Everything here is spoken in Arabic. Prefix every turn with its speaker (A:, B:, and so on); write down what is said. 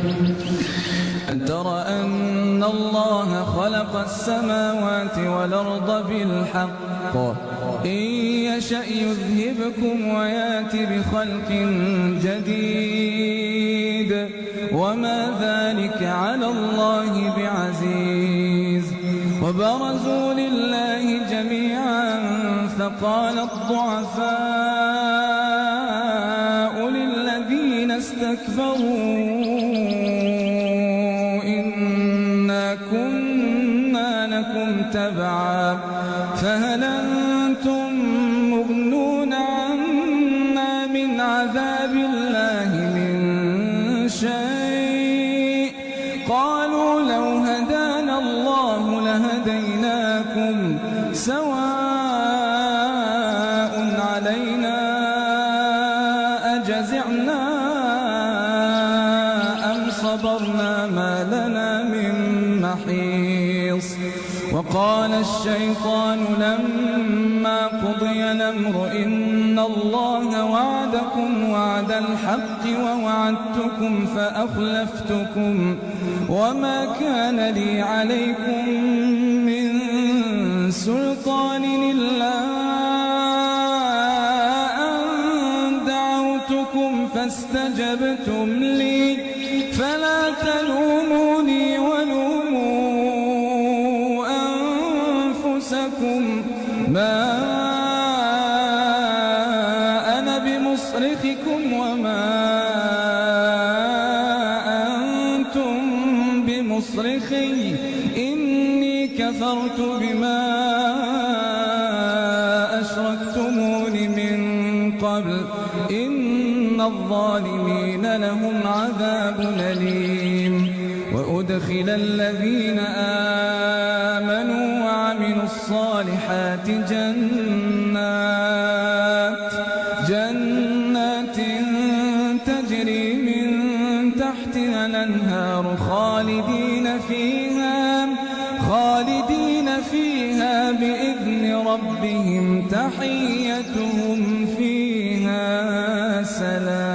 A: ألم تر أن الله خلق السماوات والأرض بالحق إن يشأ يذهبكم ويأت بخلق جديد وما ذلك على الله بعزيز وبرزوا لله جميعا فقال الضعفاء للذين استكبروا إنا كنا لكم تبعا فهل أنتم مغنون عنا من عذاب الله من شيء قالوا لو هدانا الله لهديناكم سواء علينا أجزعنا أم صبرنا ما لنا من محيص وقال الشيطان لما قضي الأمر إن الله وعدكم وعد الحق ووعدتكم فأخلفتكم وما كان لي عليكم من سلطان إلا أن دعوتكم فاستجبتم لي فلا تلوموني ولوموا أنفسكم ما أنا بمصرخكم وما أنتم بمصرخي إني كفرت بما أشركتمون من قبل إن الظالمين لهم عذاب أليم وأدخل الذين آمنوا وعملوا الصالحات جنات تجري من تحتها الأنهار خالدين فيها بإذن ربهم تحيتهم فيها سلام.